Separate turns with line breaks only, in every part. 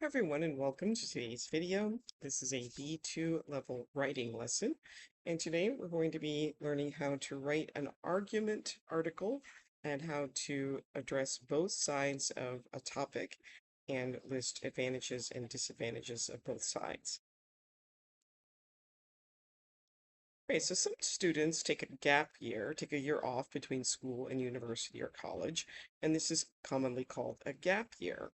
Hi everyone, and welcome to today's video. This is a B2 level writing lesson, and today we're going to be learning how to write an argument article and how to address both sides of a topic and list advantages and disadvantages of both sides. Okay, so some students take a gap year, take a year off between school and university or college, and this is commonly called a gap year.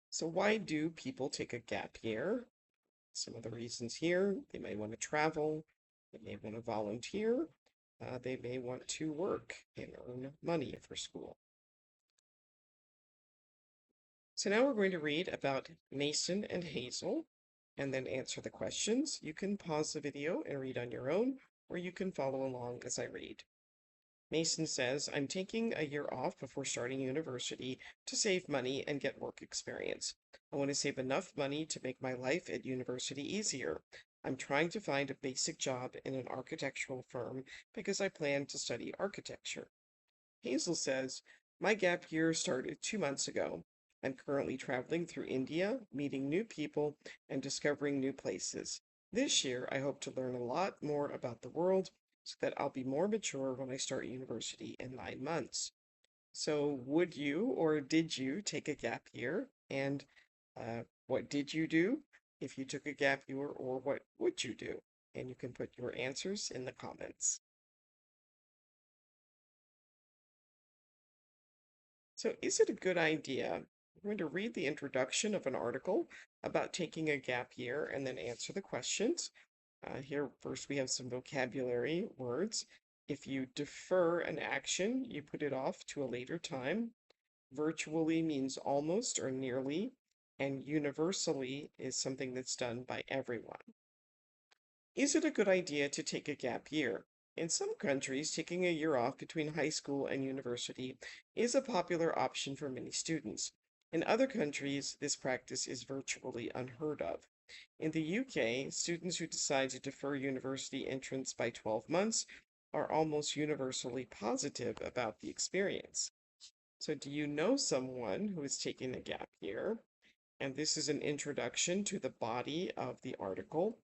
So why do people take a gap year? Some of the reasons here: they may want to travel, they may want to volunteer, they may want to work and earn money for school. So now we're going to read about Mason and Hazel and then answer the questions. You can pause the video and read on your own, or you can follow along as I read. Mason says, I'm taking a year off before starting university to save money and get work experience. I want to save enough money to make my life at university easier. I'm trying to find a basic job in an architectural firm because I plan to study architecture. Hazel says, my gap year started 2 months ago. I'm currently traveling through India, meeting new people, and discovering new places. This year, I hope to learn a lot more about the world so that I'll be more mature when I start university in 9 months. So, would you or did you take a gap year? And what did you do if you took a gap year, or what would you do? And you can put your answers in the comments. So, is it a good idea? I'm going to read the introduction of an article about taking a gap year and then answer the questions. Here, first, we have some vocabulary words. If you defer an action, you put it off to a later time. Virtually means almost or nearly, and universally is something that's done by everyone. Is it a good idea to take a gap year? In some countries, taking a year off between high school and university is a popular option for many students. In other countries, this practice is virtually unheard of. In the UK, students who decide to defer university entrance by 12 months are almost universally positive about the experience. So, do you know someone who is taking a gap year? And this is an introduction to the body of the article.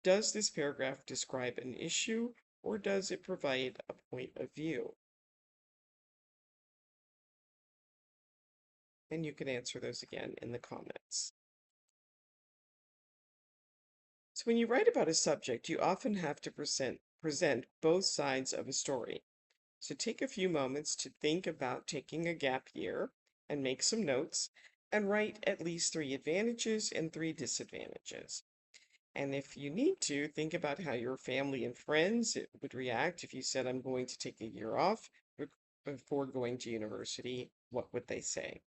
Does this paragraph describe an issue, or does it provide a point of view? And you can answer those again in the comments. So when you write about a subject, you often have to present both sides of a story. So take a few moments to think about taking a gap year and make some notes and write at least 3 advantages and 3 disadvantages. And if you need to, think about how your family and friends would react if you said, I'm going to take a year off before going to university. What would they say?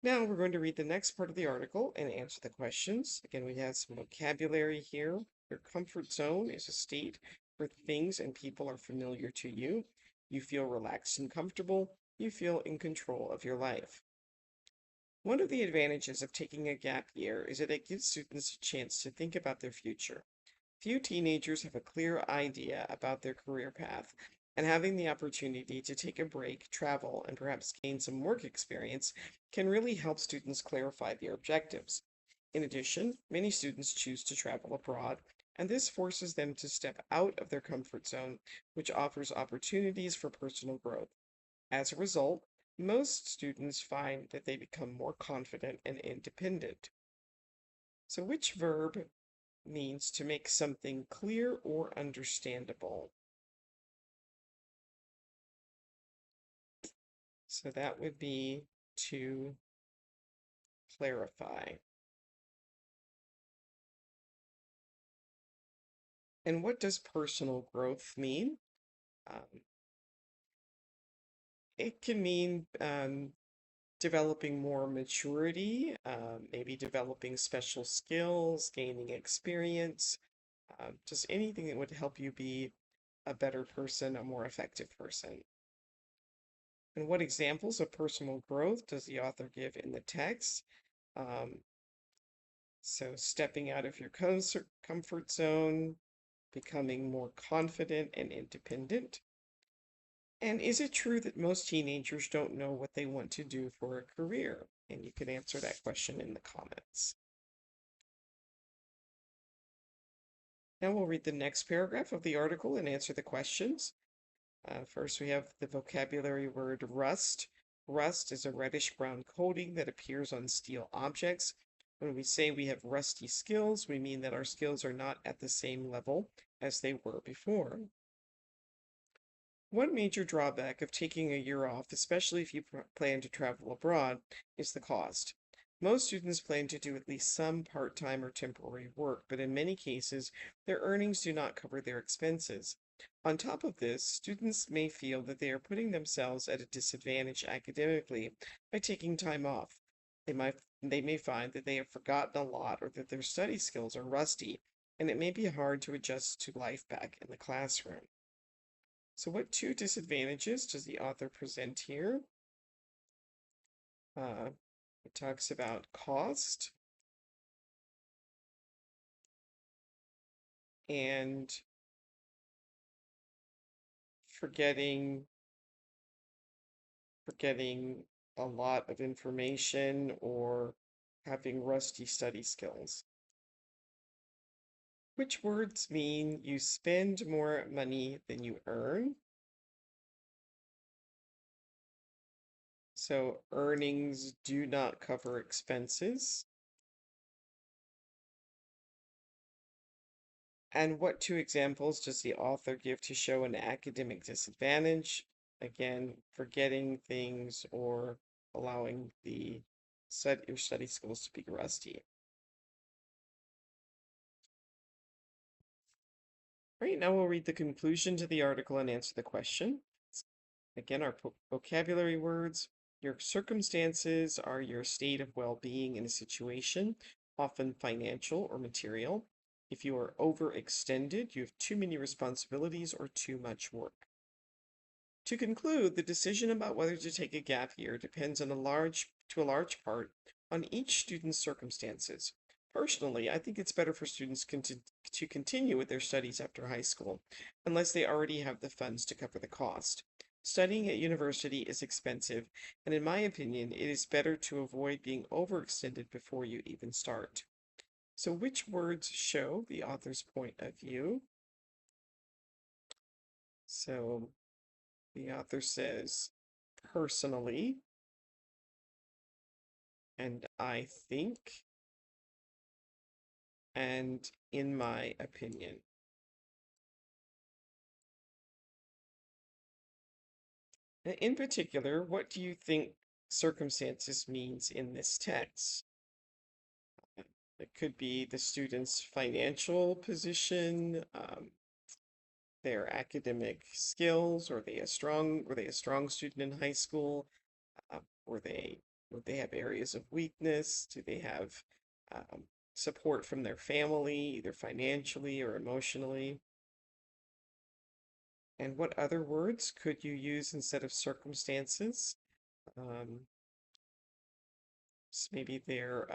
Now we're going to read the next part of the article and answer the questions. Again, we have some vocabulary here. Your comfort zone is a state where things and people are familiar to you. You feel relaxed and comfortable. You feel in control of your life. One of the advantages of taking a gap year is that it gives students a chance to think about their future. Few teenagers have a clear idea about their career path, and having the opportunity to take a break, travel, and perhaps gain some work experience can really help students clarify their objectives. In addition, many students choose to travel abroad, and this forces them to step out of their comfort zone, which offers opportunities for personal growth. As a result, most students find that they become more confident and independent. So, which verb means to make something clear or understandable? So that would be to clarify. And what does personal growth mean? Um, it can mean developing more maturity, maybe developing special skills, gaining experience, just anything that would help you be a better person, a more effective person. And what examples of personal growth does the author give in the text? Um, so, stepping out of your comfort zone, becoming more confident and independent. And is it true that most teenagers don't know what they want to do for a career? And you can answer that question in the comments. Now we'll read the next paragraph of the article and answer the questions. First, we have the vocabulary word rust. Rust is a reddish-brown coating that appears on steel objects. When we say we have rusty skills, we mean that our skills are not at the same level as they were before. One major drawback of taking a year off, especially if you plan to travel abroad, is the cost. Most students plan to do at least some part-time or temporary work, but in many cases, their earnings do not cover their expenses. On top of this, students may feel that they are putting themselves at a disadvantage academically by taking time off. They may find that they have forgotten a lot or that their study skills are rusty, and it may be hard to adjust to life back in the classroom. So what two disadvantages does the author present here? Uh, it talks about cost and forgetting a lot of information or having rusty study skills. Which words mean you spend more money than you earn? So earnings do not cover expenses. And what two examples does the author give to show an academic disadvantage? Again, forgetting things or allowing your study skills to be rusty. Right, now we'll read the conclusion to the article and answer the question. Again, our vocabulary words. Your circumstances are your state of well-being in a situation, often financial or material. If you are overextended, you have too many responsibilities or too much work. To conclude, the decision about whether to take a gap year depends to a large part on each student's circumstances. Personally, I think it's better for students to continue with their studies after high school, unless they already have the funds to cover the cost. Studying at university is expensive, and in my opinion, it is better to avoid being overextended before you even start. So which words show the author's point of view? So the author says, personally, and I think, and in my opinion. In particular, what do you think circumstances means in this text? It could be the student's financial position, their academic skills, were they a strong student in high school? Uh, were they would they have areas of weakness? Do they have um, support from their family, either financially or emotionally? And what other words could you use instead of circumstances? Maybe their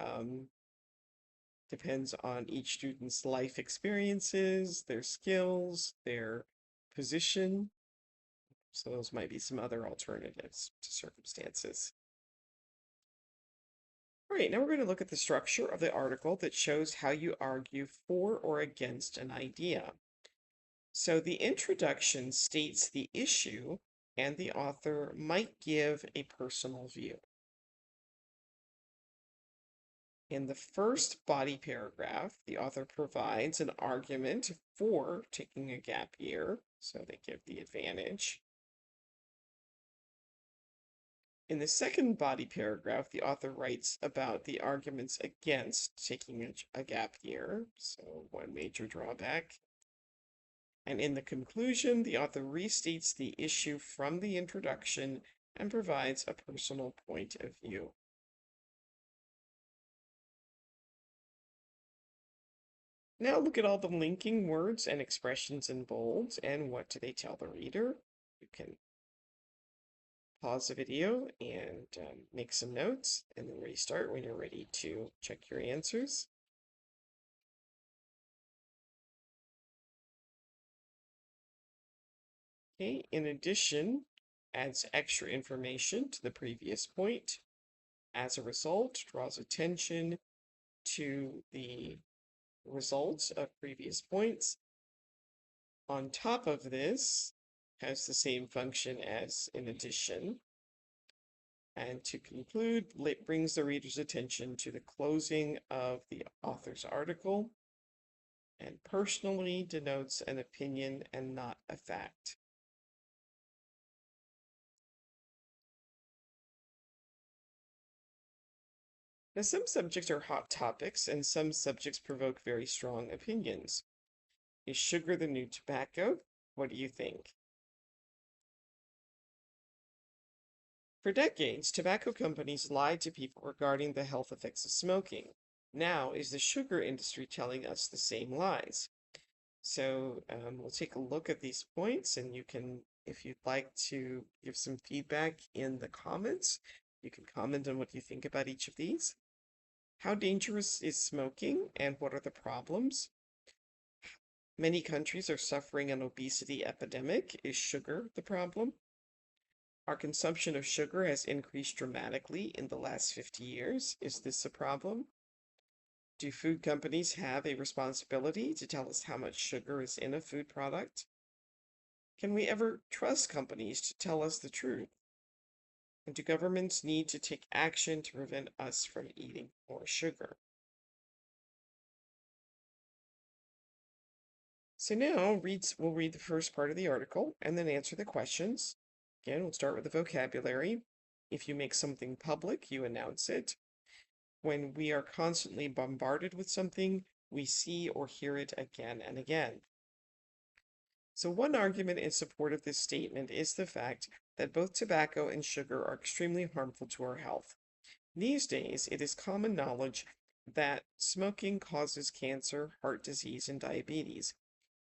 depends on each student's life experiences, their skills, their position. So those might be some other alternatives to circumstances. All right, now we're going to look at the structure of the article that shows how you argue for or against an idea. So the introduction states the issue, and the author might give a personal view. In the first body paragraph, the author provides an argument for taking a gap year, so they give the advantage. In the second body paragraph, the author writes about the arguments against taking a gap year, so one major drawback. And in the conclusion, the author restates the issue from the introduction and provides a personal point of view. Now look at all the linking words and expressions in bold, and what do they tell the reader? You can pause the video and make some notes, and then restart when you're ready to check your answers. Okay, in addition, adds extra information to the previous point. As a result, draws attention to the results of previous points. On top of this, has the same function as in addition. And to conclude, it brings the reader's attention to the closing of the author's article and personally denotes an opinion and not a fact. Now, some subjects are hot topics and some subjects provoke very strong opinions. Is sugar the new tobacco? What do you think? For decades, tobacco companies lied to people regarding the health effects of smoking. Now, is the sugar industry telling us the same lies? So we'll take a look at these points, and you can, if you'd like to give some feedback in the comments, you can comment on what you think about each of these. How dangerous is smoking, and what are the problems? Many countries are suffering an obesity epidemic. Is sugar the problem? Our consumption of sugar has increased dramatically in the last 50 years. Is this a problem? Do food companies have a responsibility to tell us how much sugar is in a food product? Can we ever trust companies to tell us the truth? And do governments need to take action to prevent us from eating more sugar? So now we'll read the first part of the article and then answer the questions. Again, we'll start with the vocabulary. If you make something public, you announce it. When we are constantly bombarded with something, we see or hear it again and again. So one argument in support of this statement is the fact that both tobacco and sugar are extremely harmful to our health. These days, it is common knowledge that smoking causes cancer, heart disease, and diabetes.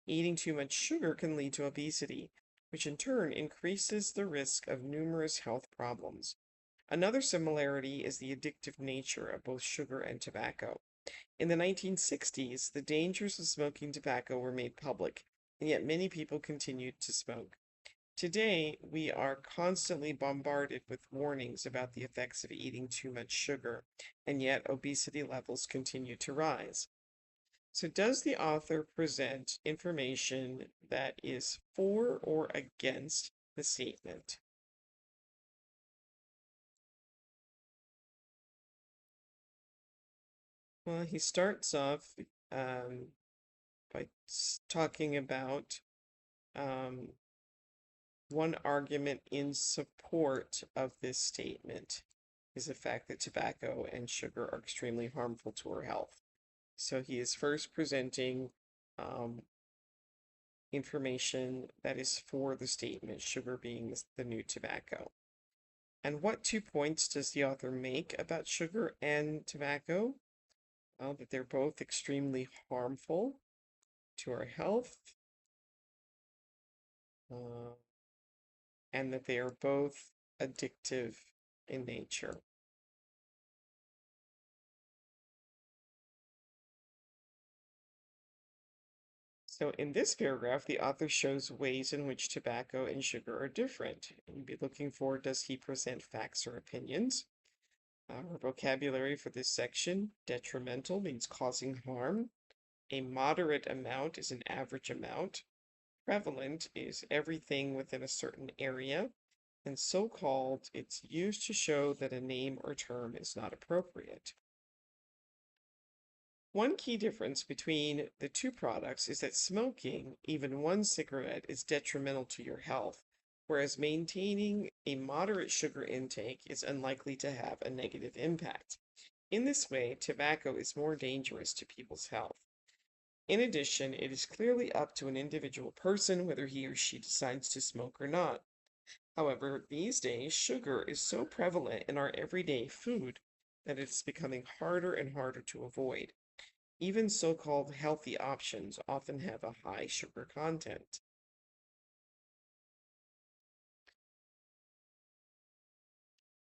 Eating too much sugar can lead to obesity, which in turn increases the risk of numerous health problems. Another similarity is the addictive nature of both sugar and tobacco. In the 1960s, the dangers of smoking tobacco were made public, and yet many people continued to smoke. Today, we are constantly bombarded with warnings about the effects of eating too much sugar, and yet obesity levels continue to rise. So, does the author present information that is for or against the statement? Well, he starts off by talking about um, one argument in support of this statement is the fact that tobacco and sugar are extremely harmful to our health. So he is first presenting um, information that is for the statement, sugar being the new tobacco. And what 2 points does the author make about sugar and tobacco? Well, that they're both extremely harmful to our health, uh, and that they are both addictive in nature. So in this paragraph, the author shows ways in which tobacco and sugar are different. You'd be looking for, does he present facts or opinions? Our vocabulary for this section, detrimental means causing harm. A moderate amount is an average amount. Prevalent is everything within a certain area. And so-called, it's used to show that a name or term is not appropriate. One key difference between the two products is that smoking, even one cigarette, is detrimental to your health, whereas maintaining a moderate sugar intake is unlikely to have a negative impact. In this way, tobacco is more dangerous to people's health. In addition, it is clearly up to an individual person whether he or she decides to smoke or not. However, these days, sugar is so prevalent in our everyday food that it's becoming harder and harder to avoid. Even so-called healthy options often have a high sugar content.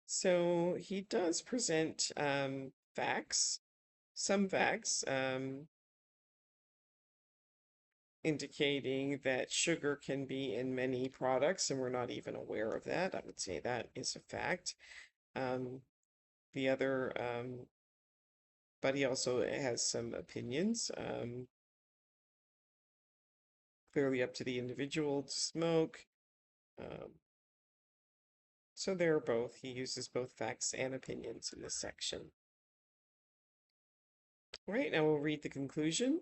So he does present facts, some facts, indicating that sugar can be in many products and we're not even aware of that. I would say that is a fact. Um, the other, but he also has some opinions. Clearly up to the individual to smoke. Um, so there are both. He uses both facts and opinions in this section. All right, now we'll read the conclusion.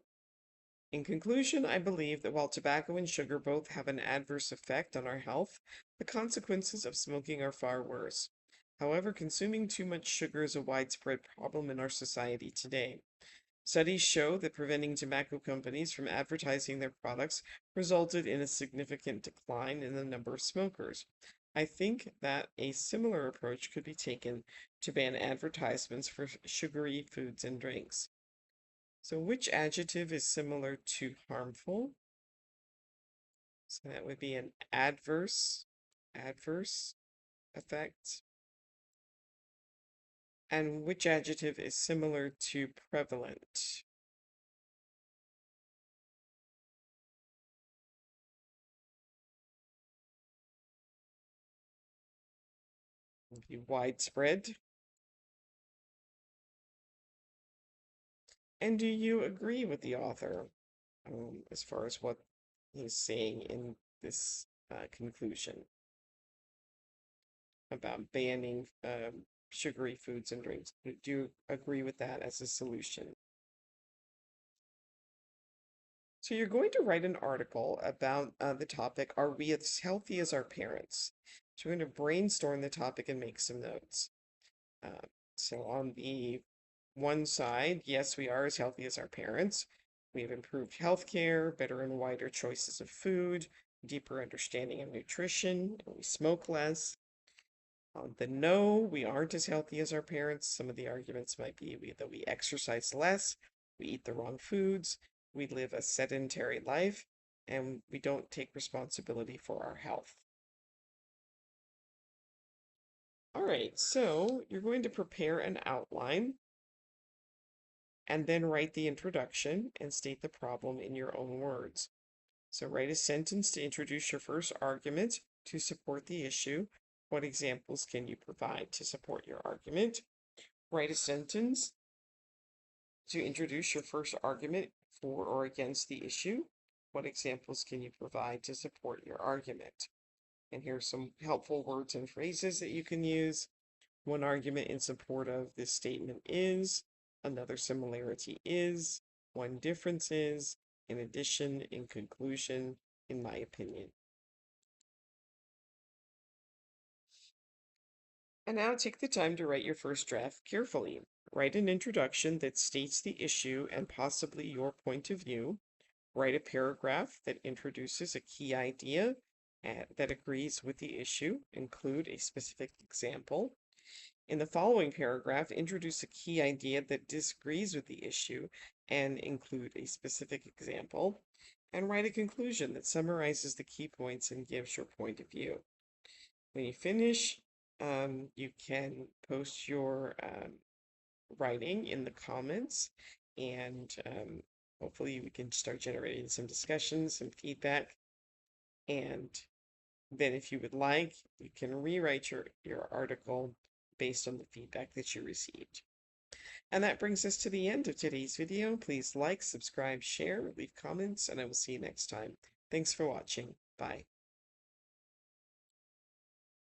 In conclusion, I believe that while tobacco and sugar both have an adverse effect on our health, the consequences of smoking are far worse. However, consuming too much sugar is a widespread problem in our society today. Studies show that preventing tobacco companies from advertising their products resulted in a significant decline in the number of smokers. I think that a similar approach could be taken to ban advertisements for sugary foods and drinks. So which adjective is similar to harmful? So that would be an adverse effect. And which adjective is similar to prevalent? Would be widespread. And do you agree with the author as far as what he's saying in this conclusion about banning sugary foods and drinks? Do you agree with that as a solution? So you're going to write an article about the topic, are we as healthy as our parents? So we're going to brainstorm the topic and make some notes. Uh, so on the one side, yes, we are as healthy as our parents. We have improved healthcare, better and wider choices of food, deeper understanding of nutrition, and we smoke less. On the no, we aren't as healthy as our parents. Some of the arguments might be that we exercise less, we eat the wrong foods, we live a sedentary life, and we don't take responsibility for our health. All right, so you're going to prepare an outline and then write the introduction and state the problem in your own words. So write a sentence to introduce your first argument to support the issue. What examples can you provide to support your argument? Write a sentence to introduce your first argument for or against the issue. What examples can you provide to support your argument? And here's some helpful words and phrases that you can use. One argument in support of this statement is, another similarity is, one difference is, in addition, in conclusion, in my opinion. And now take the time to write your first draft carefully. Write an introduction that states the issue and possibly your point of view. Write a paragraph that introduces a key idea that agrees with the issue. Include a specific example. In the following paragraph, introduce a key idea that disagrees with the issue and include a specific example. And write a conclusion that summarizes the key points and gives your point of view. When you finish, you can post your writing in the comments, and hopefully we can start generating some discussions, some feedback. And then if you would like, you can rewrite your article based on the feedback that you received. And that brings us to the end of today's video. Please like, subscribe, share, leave comments, and I will see you next time. Thanks for watching. Bye.